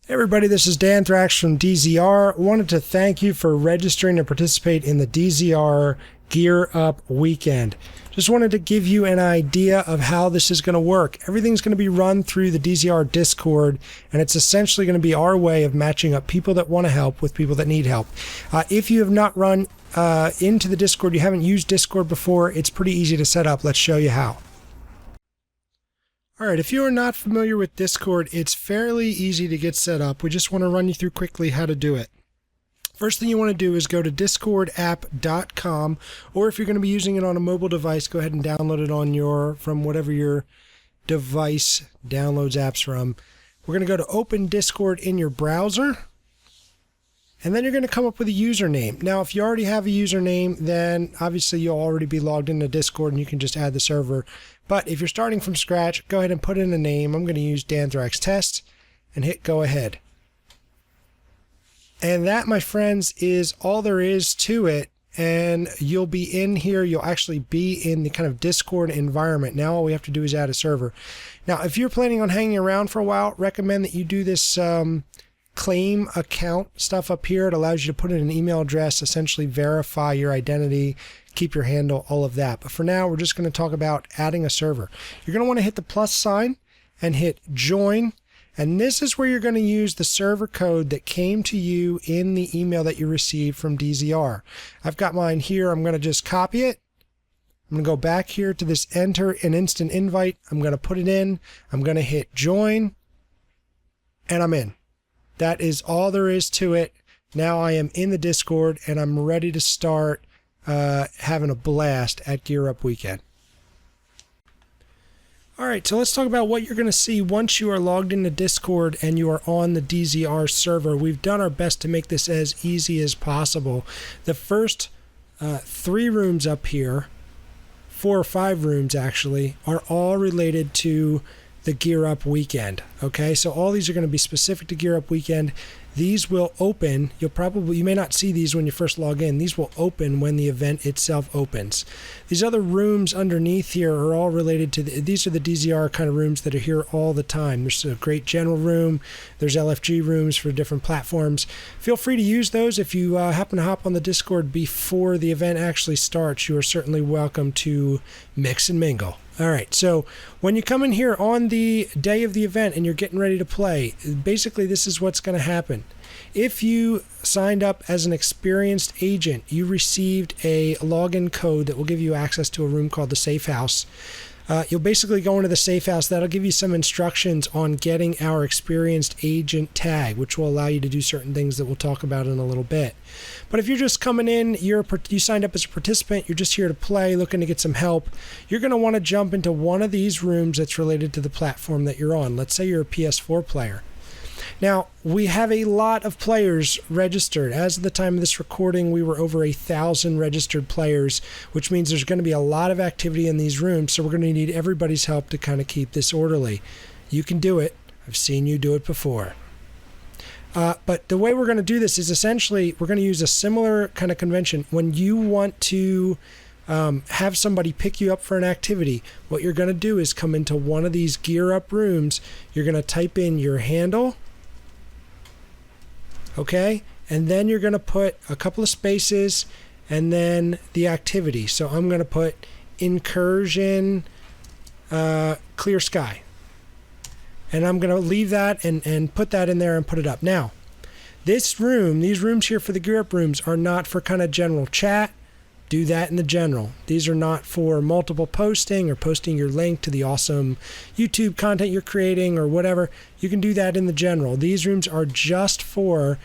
Hey everybody, this is Dan Thrax from DZR. Wanted to thank you for registering to participate in the DZR Gear Up Weekend. Just wanted to give you an idea of how this is going to work. Everything's going to be run through the DZR Discord, and it's essentially going to be our way of matching up people that want to help with people that need help. If you have not run into the Discord, you haven't used Discord before, it's pretty easy to set up. Let's show you how. Alright, if you are not familiar with Discord, it's fairly easy to get set up. We just want to run you through quickly how to do it. First thing you want to do is go to discordapp.com, or if you're going to be using it on a mobile device, go ahead and download it from whatever your device downloads apps from. We're going to go to Open Discord in your browser, and then you're going to come up with a username. Now, if you already have a username, then obviously you'll already be logged into Discord and you can just add the server. But if you're starting from scratch, go ahead and put in a name. I'm going to use Dan Thrax Test and hit go ahead. And that, my friends, is all there is to it. And you'll be in here. You'll actually be in the kind of Discord environment. Now all we have to do is add a server. Now, if you're planning on hanging around for a while, recommend that you do this claim account stuff up here. It allows you to put in an email address, essentially verify your identity, keep your handle, all of that. But for now, we're just going to talk about adding a server. You're going to want to hit the plus sign and hit join. And this is where you're going to use the server code that came to you in the email that you received from DZR. I've got mine here. I'm going to just copy it. I'm going to go back here to this enter an instant invite. I'm going to put it in. I'm going to hit join. And I'm in. That is all there is to it. Now I am in the Discord and I'm ready to start having a blast at Gear Up Weekend. Alright, so let's talk about what you're going to see once you are logged into Discord and you are on the DZR server. We've done our best to make this as easy as possible. The first 3 rooms up here, 4 or 5 rooms actually, are all related to the Gear Up Weekend. Okay, so all these are going to be specific to Gear Up Weekend. These will open. You may not see these when you first log in. These will open when the event itself opens. These other rooms underneath here are all related to these are the DZR kind of rooms that are here all the time. There's a great general room. There's LFG rooms for different platforms. Feel free to use those. If you happen to hop on the Discord before the event actually starts, you are certainly welcome to mix and mingle. All right, so when you come in here on the day of the event and you're getting ready to play, basically this is what's going to happen. If you signed up as an experienced agent, you received a login code that will give you access to a room called the Safe House. You'll basically go into the Safe House. That'll give you some instructions on getting our experienced agent tag, which will allow you to do certain things that we'll talk about in a little bit. But if you're just coming in, you signed up as a participant, you're just here to play, looking to get some help, you're going to want to jump into one of these rooms that's related to the platform that you're on. Let's say you're a PS4 player. Now, we have a lot of players registered. As of the time of this recording, we were over 1,000 registered players, which means there's going to be a lot of activity in these rooms, so we're going to need everybody's help to kind of keep this orderly. You can do it. I've seen you do it before. But the way we're going to do this is essentially we're going to use a similar kind of convention. When you want to have somebody pick you up for an activity, what you're going to do is come into one of these Gear Up rooms. You're going to type in your handle. Okay, and then you're going to put a couple of spaces and then the activity. So I'm going to put incursion clear sky. And I'm going to leave that and put that in there and put it up. Now, these rooms here for the Gear Up rooms are not for kind of general chat. Do that in the general. These are not for multiple posting or posting your link to the awesome YouTube content you're creating or whatever. You can do that in the general. These rooms are just for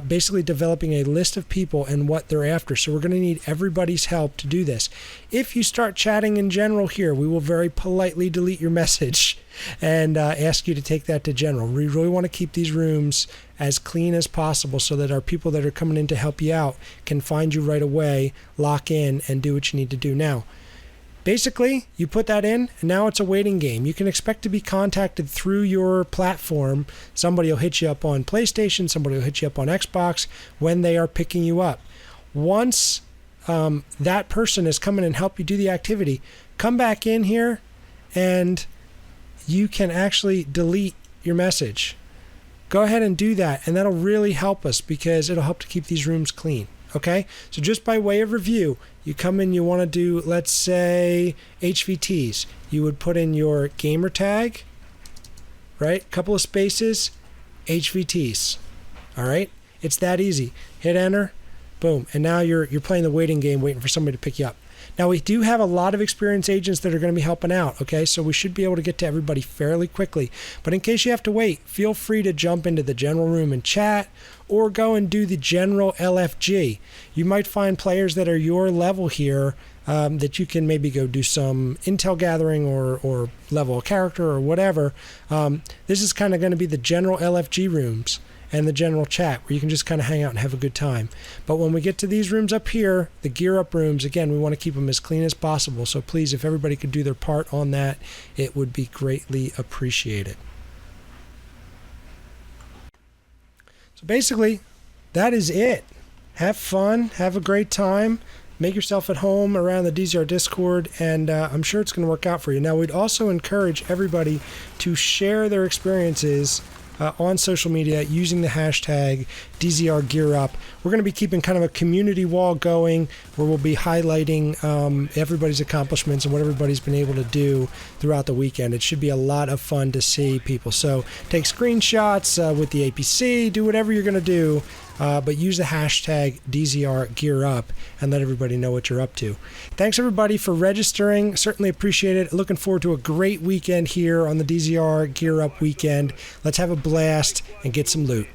basically developing a list of people and what they're after. So we're going to need everybody's help to do this. If you start chatting in general here, we will very politely delete your message and ask you to take that to general. We really want to keep these rooms as clean as possible so that our people that are coming in to help you out can find you right away, lock in, and do what you need to do. Now, basically, you put that in, and now it's a waiting game. You can expect to be contacted through your platform. Somebody will hit you up on PlayStation, somebody will hit you up on Xbox when they are picking you up. Once that person is coming and help you do the activity, come back in here and you can actually delete your message. go ahead and do that, and that'll really help us because it'll help to keep these rooms clean. Okay, so just by way of review, you come in, you want to do, let's say, HVTs. You would put in your gamer tag, right? Couple of spaces, HVTs. All right, it's that easy. Hit enter, boom, and now you're playing the waiting game, waiting for somebody to pick you up. Now, we do have a lot of experienced agents that are going to be helping out, okay? So we should be able to get to everybody fairly quickly. But in case you have to wait, feel free to jump into the general room and chat, or go and do the general LFG. You might find players that are your level here that you can maybe go do some intel gathering or level a character or whatever. This is kind of going to be the general LFG rooms and the general chat where you can just kind of hang out and have a good time. But when we get to these rooms up here, the gear up rooms, again, we want to keep them as clean as possible. So please, if everybody could do their part on that, it would be greatly appreciated. So basically, that is it. Have fun, have a great time, make yourself at home around the DZR Discord, and I'm sure it's going to work out for you. Now, we'd also encourage everybody to share their experiences on social media using the hashtag DZRGearUp. We're going to be keeping kind of a community wall going where we'll be highlighting everybody's accomplishments and what everybody's been able to do throughout the weekend. It should be a lot of fun to see people. So take screenshots with the APC, do whatever you're going to do, but use the hashtag DZRGearUp and let everybody know what you're up to. Thanks everybody for registering. Certainly appreciate it. Looking forward to a great weekend here on the DZR Gear Up weekend. Let's have a blast and get some loot.